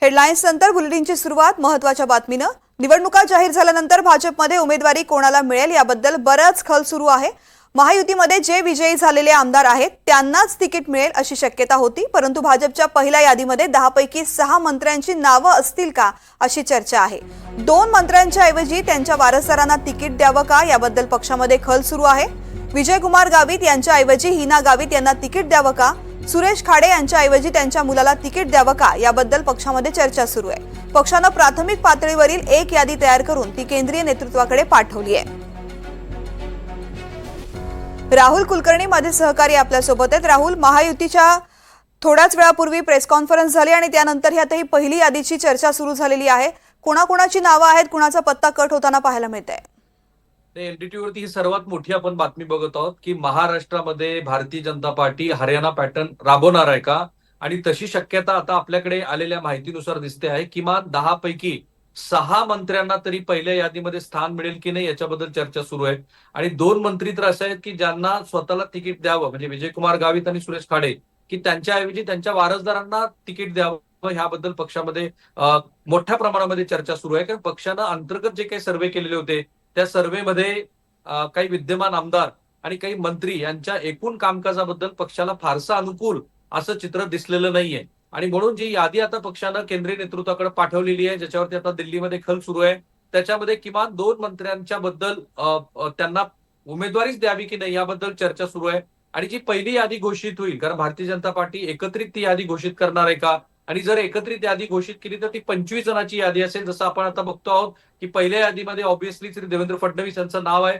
Headlines नंतर बुलेटिनची सुरुवात महत्त्वाच्या बातमीनं। निवडणुका जाहीर झाल्यानंतर भाजपमध्ये उमेदवारी कोणाला मिळेल याबद्दल बराच खल सुरू आहे। महायुतीमध्ये जे विजयी झालेले आमदार आहेत त्यांनाच तिकीट मिळेल अशी शक्यता होती, परंतु भाजपच्या पहिल्या यादीमध्ये 10 पैकी 6 मंत्र्यांची नावं असतील का अशी चर्चा आहे। 2 मंत्र्यांच्या ऐवजी त्यांच्या वारसदारांना तिकीट द्यावं का याबद्दल पक्षामध्ये खल सुरू आहे। विजयकुमार गावित यांच्या ऐवजी हिना गावित यांना तिकीट द्यावं का, सुरेश खाडे यांच्या ऐवजी त्यांच्या मुलाला तिकीट द्यावं का याबद्दल पक्षामध्ये चर्चा सुरू आहे। पक्षाने प्राथमिक पातळीवरील एक यादी तयार करून ती केंद्रीय नेतृत्वाकडे पाठवली आहे। राहुल कुलकर्णी माझे सहकारी आपल्या सोबत आहेत। राहुल, महायुतीच्या थोड्याच वेळापूर्वी प्रेस कॉन्फरन्स झाली आणि त्यानंतर ही पहिली यादीची चर्चा सुरू झालेली आहे। कोणाकोणाची नावं आहेत, कुणाचा पत्ता कट होताना पाहायला मिळतंय? एनडीटी वरती ही सर्वात मोठी आपण बातमी बघत आहोत की महाराष्ट्रामध्ये भारतीय जनता पार्टी हरियाणा पॅटर्न राबवणार आहे का, आणि तशी शक्यता आता आपल्याकडे आलेल्या माहितीनुसार दिसते आहे। किमान 10 पैकी 6 मंत्र्यांना तरी पहिल्या यादीमध्ये स्थान मिळेल की नाही याच्याबद्दल चर्चा सुरू आहे। आणि 2 मंत्री तर असे आहेत की ज्यांना स्वतःला तिकीट द्यावं, म्हणजे विजयकुमार गावित आणि सुरेश खाडे, की त्यांच्याऐवजी त्यांच्या वारसदारांना तिकीट द्यावं ह्याबद्दल पक्षामध्ये मोठ्या प्रमाणामध्ये चर्चा सुरू आहे। कारण पक्षानं अंतर्गत जे काही सर्व्हे केलेले होते त्या सर्व्हेमध्ये काही विद्यमान आमदार आणि काही मंत्री यांच्या एकूण कामकाजाबद्दल पक्षाला फारसं अनुकूल असं चित्र दिसलेलं नाहीये। आणि म्हणून जी यादी आता पक्षानं केंद्रीय नेतृत्वाकडे पाठवलेली आहे, ज्याच्यावरती आता दिल्लीमध्ये खल सुरू आहे, त्याच्यामध्ये किमान 2 मंत्र्यांच्या बद्दल त्यांना उमेदवारीच द्यावी की नाही याबद्दल चर्चा सुरू आहे। आणि जी पहिली यादी घोषित होईल, कारण भारतीय जनता पार्टी एकत्रित ती यादी घोषित करणार आहे का, आणि जर एकत्रित यादी घोषित केली तर ती 25 जणांची यादी असेल, जसं आपण आता बघतो आहोत की पहिल्या यादीमध्ये ऑब्व्हियसली श्री देवेंद्र फडणवीस यांचं नाव आहे।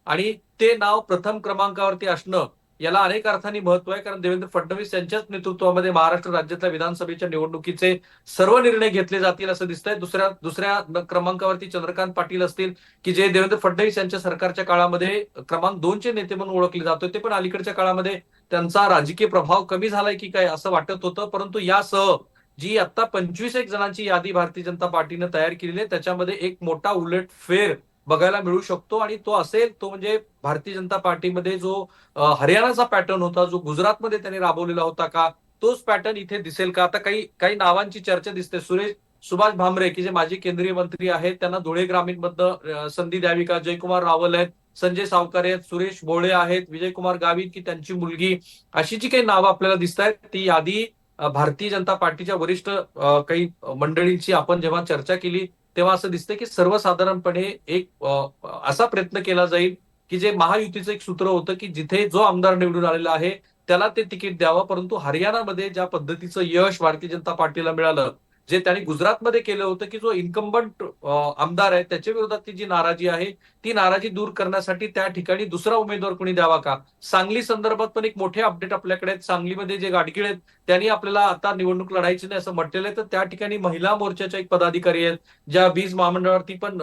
आणि ते नाव प्रथम क्रमांकावरती असणं याला अनेक अर्थांनी महत्व आहे, कारण देवेंद्र फडणवीस यांच्याच नेतृत्वामध्ये महाराष्ट्र राज्यातल्या विधानसभेच्या निवडणुकीचे सर्व निर्णय घेतले जातील असं दिसतंय। दुसऱ्या क्रमांकावरती चंद्रकांत पाटील असतील, की जे देवेंद्र फडणवीस यांच्या सरकारच्या काळामध्ये क्रमांक 2 चे नेते म्हणून ओळखले जात होते, पण अलीकडच्या काळामध्ये त्यांचा राजकीय प्रभाव कमी झालाय की काय असं वाटत होतं। परंतु यासह जी आता 25 जणांची यादी भारतीय जनता पार्टीनं तयार केलेली आहे, त्याच्यामध्ये एक मोठा उलटफेर बघायला मिळू शकतो। आणि तो असेल तो म्हणजे भारतीय जनता पार्टीमध्ये जो हरियाणाचा पॅटर्न होता, जो गुजरातमध्ये त्यांनी राबवलेला होता का, तोच पॅटर्न इथे दिसेल का। आता काही काही नावांची चर्चा दिसते। सुभाष भामरे, की जे माजी केंद्रीय मंत्री आहेत, त्यांना धुळे ग्रामीण मधनं संधी द्यावी का, जयकुमार रावल आहेत, संजय सावकार आहेत, सुरेश भोळे आहेत, विजयकुमार गावित की त्यांची मुलगी, अशी जी काही नावं आपल्याला दिसत आहेत, ती यादी भारतीय जनता पार्टीच्या वरिष्ठ काही मंडळींची आपण जेव्हा चर्चा केली तेव्हा असं दिसतं की सर्वसाधारणपणे एक असा प्रयत्न केला जाईल की जे महायुतीचं एक सूत्र होतं की जिथे जो आमदार निवडून आलेला आहे त्याला ते तिकीट द्यावं। परंतु हरियाणामध्ये ज्या पद्धतीचं यश भारतीय जनता पार्टीला मिळालं, जे त्यांनी गुजरातमध्ये केलं होतं, की जो इन्कम्बंट आमदार आहे त्याच्या विरोधातली जी नाराजी आहे ती नाराजी दूर करण्यासाठी त्या ठिकाणी दुसरा उमेदवार कोणी द्यावा का। सांगली संदर्भात पण एक मोठे अपडेट आपल्याकडे आहेत। सांगलीमध्ये जे गाडगीळ आहेत त्यांनी आपल्याला आता निवडणूक लढायची नाही असं म्हटलेलं आहे, तर त्या ठिकाणी महिला मोर्चाच्या एक पदाधिकारी आहेत, ज्या बीज महामंडळावरती पण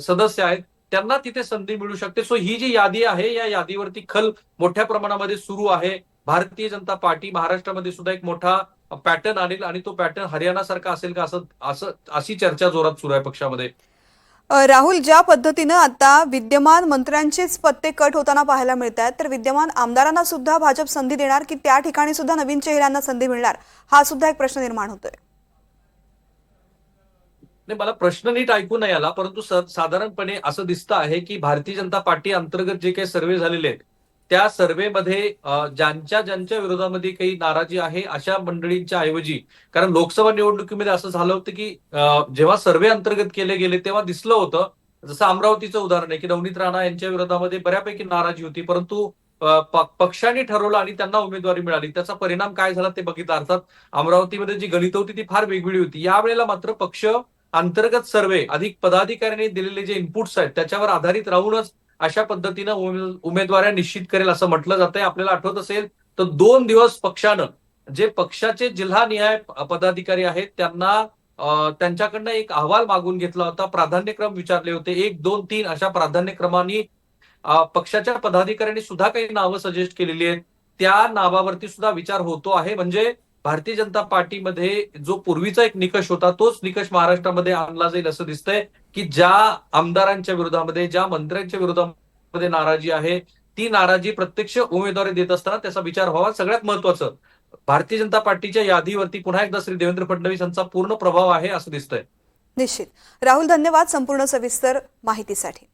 सदस्य आहेत, त्यांना तिथे संधी मिळू शकते। सो ही जी यादी आहे या यादीवरती खल मोठ्या प्रमाणामध्ये सुरू आहे। भारतीय जनता पार्टी महाराष्ट्रामध्ये सुद्धा एक मोठा पॅटर्न आणेल आणि तो पॅटर्न हरियाणा सारखा असेल का, अशी चर्चा जोरात सुरू आहे पक्षामध्ये। राहुल, ज्या पद्धतीनं आता विद्यमान मंत्र्यांचेच पत्ते कट होताना पाहायला मिळत आहेत, तर विद्यमान आमदारांना सुद्धा भाजप संधी देणार की त्या ठिकाणी सुद्धा नवीन चेहऱ्यांना संधी मिळणार, हा सुद्धा एक प्रश्न निर्माण होतोय। नाही, मला प्रश्न नीट ऐकू नाही आला, परंतु साधारणपणे असं दिसतं आहे की भारतीय जनता पार्टी अंतर्गत जे काही सर्व्हे झालेले आहेत त्या सर्व्हेमध्ये ज्यांच्या ज्यांच्या विरोधामध्ये काही नाराजी आहे अशा मंडळींच्या ऐवजी, कारण लोकसभा निवडणुकीमध्ये असं झालं होतं की जेव्हा सर्व्हे अंतर्गत केले गेले तेव्हा दिसलं होतं, जसं अमरावतीचं उदाहरण आहे की नवनीत राणा यांच्या विरोधामध्ये बऱ्यापैकी नाराजी होती, परंतु पक्षाने ठरवलं आणि त्यांना उमेदवारी मिळाली। त्याचा परिणाम काय झाला ते बघितलं। अर्थात अमरावतीमध्ये जी गणितं होती ती फार वेगवेगळी होती। यावेळेला मात्र पक्ष अंतर्गत सर्व्हे अधिक पदाधिकाऱ्यांनी दिलेले जे इनपुट्स आहेत त्याच्यावर आधारित राहूनच अशा पद्धतीनं उमेदवाऱ्या निश्चित करेल असं म्हटलं जातंय। आपल्याला आठवत असेल तर 2 दिवस पक्षानं जे पक्षाचे जिल्हानिहाय पदाधिकारी आहेत त्यांना त्यांच्याकडनं एक अहवाल मागून घेतला होता, प्राधान्यक्रम विचारले होते, 1, 2, 3 अशा प्राधान्यक्रमांनी पक्षाच्या पदाधिकाऱ्यांनी सुद्धा काही नावं सजेस्ट केलेली आहेत। त्या नावावरती सुद्धा विचार होतो आहे। म्हणजे भारतीय जनता पार्टीमध्ये जो पूर्वीचा एक निकष होता तोच निकष महाराष्ट्रामध्ये आणला जाईल असं दिसतंय, की ज्या आमदारांच्या विरोधामध्ये, ज्या मंत्र्यांच्या विरोधामध्ये नाराजी आहे ती नाराजी प्रत्यक्ष उमेदवारी देत असताना त्याचा विचार व्हावा। सगळ्यात महत्वाचं भारतीय जनता पार्टीच्या यादीवरती पुन्हा एकदा श्री देवेंद्र फडणवीस यांचा पूर्ण प्रभाव आहे असं दिसतंय. निश्चित. राहुल, धन्यवाद संपूर्ण सविस्तर माहितीसाठी.